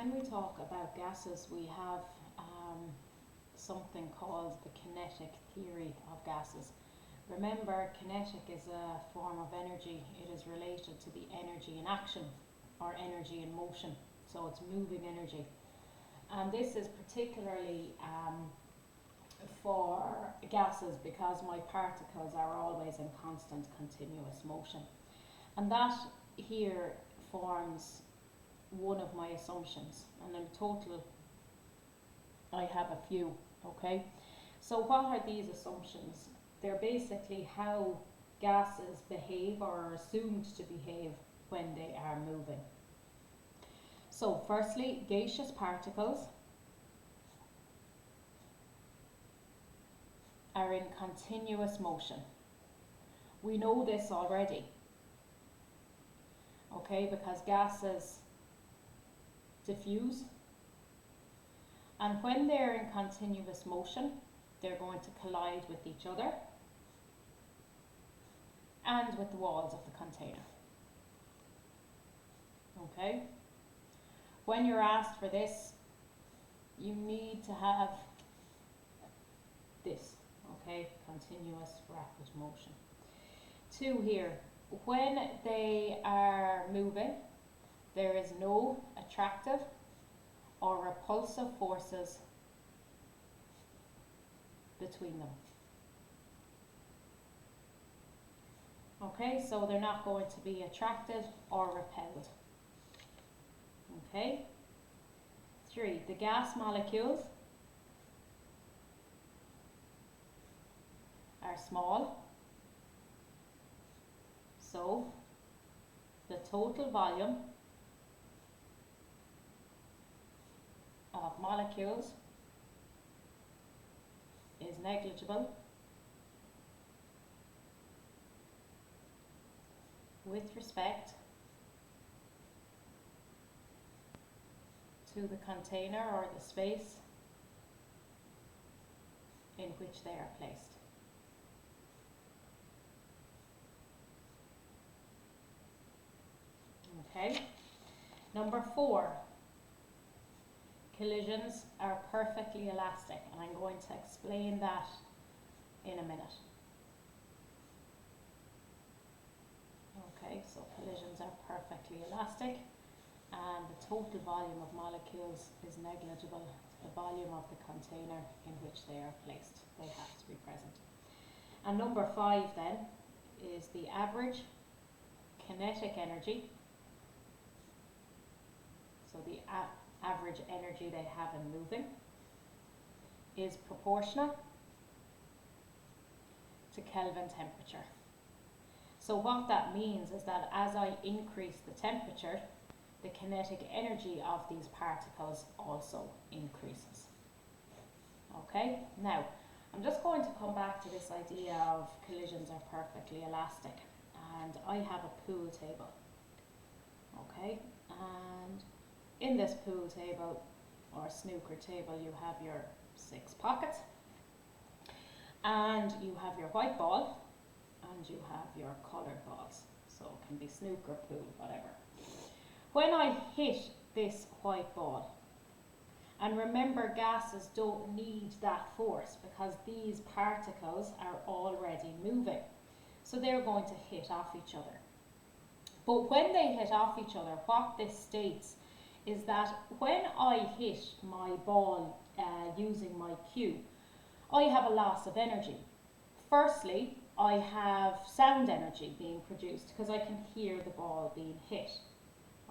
when we talk about gases, we have something called the kinetic theory of gases. Remember, kinetic is a form of energy. It is related to the energy in action or energy in motion. So it's moving energy. And this is particularly for gases because my particles are always in constant continuous motion. And that here forms one of my assumptions. And in total, I have a few, okay? So what are these assumptions? They're basically how gases behave or are assumed to behave when they are moving. So firstly, gaseous particles are in continuous motion. We know this already, okay, because gases diffuse, and when they're in continuous motion, they're going to collide with each other and with the walls of the container. Okay? When you're asked for this, you need to have this, okay? Continuous rapid motion. 2 here, when they are moving, there is no attractive or repulsive forces between them. Okay, so they're not going to be attracted or repelled. Okay. 3, the gas molecules are small, so the total volume of molecules is negligible with respect to the container or the space in which they are placed. Okay. Number 4, collisions are perfectly elastic, and I'm going to explain that in a minute. Okay, so collisions are perfectly elastic, and the total volume of molecules is negligible to the volume of the container in which they are placed. They have to be present. And number 5 then is the average kinetic energy. So the average energy they have in moving is proportional to Kelvin temperature. So what that means is that as I increase the temperature, the kinetic energy of these particles also increases. Okay, now I'm just going to come back to this idea of collisions are perfectly elastic, and I have a pool table. Okay, and in this pool table or snooker table, you have your 6 pockets, and you have your white ball, and you have your coloured balls. So it can be snooker, pool, whatever. When I hit this white ball, and remember, gases don't need that force because these particles are already moving, so they're going to hit off each other. But when they hit off each other, what this states is that when I hit my ball using my cue, I have a loss of energy. Firstly, I have sound energy being produced because I can hear the ball being hit.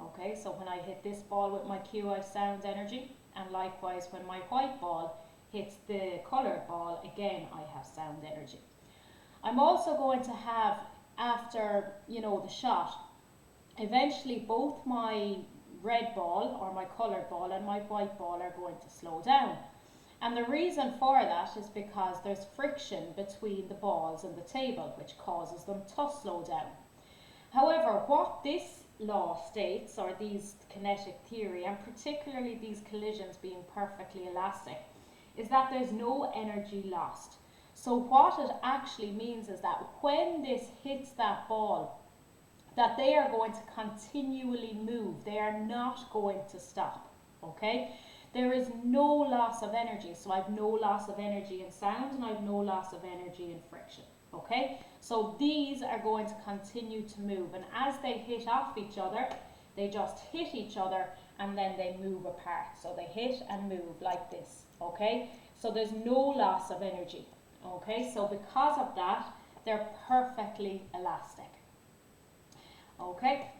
Okay, so when I hit this ball with my cue, I have sound energy, and likewise when my white ball hits the coloured ball, again I have sound energy. I'm also going to have, after the shot, eventually both my red ball or my coloured ball and my white ball are going to slow down. And the reason for that is because there's friction between the balls and the table, which causes them to slow down. However, what this law states, or these kinetic theory, and particularly these collisions being perfectly elastic, is that there's no energy lost. So what it actually means is that when this hits that ball, that they are going to continually move. They are not going to stop. okay? There is no loss of energy, so I have no loss of energy in sound and I have no loss of energy in friction, okay? So these are going to continue to move, and as they hit off each other, they just hit each other and then they move apart. So they hit and move like this, okay? So there's no loss of energy, okay? So because of that, they're perfectly elastic, okay?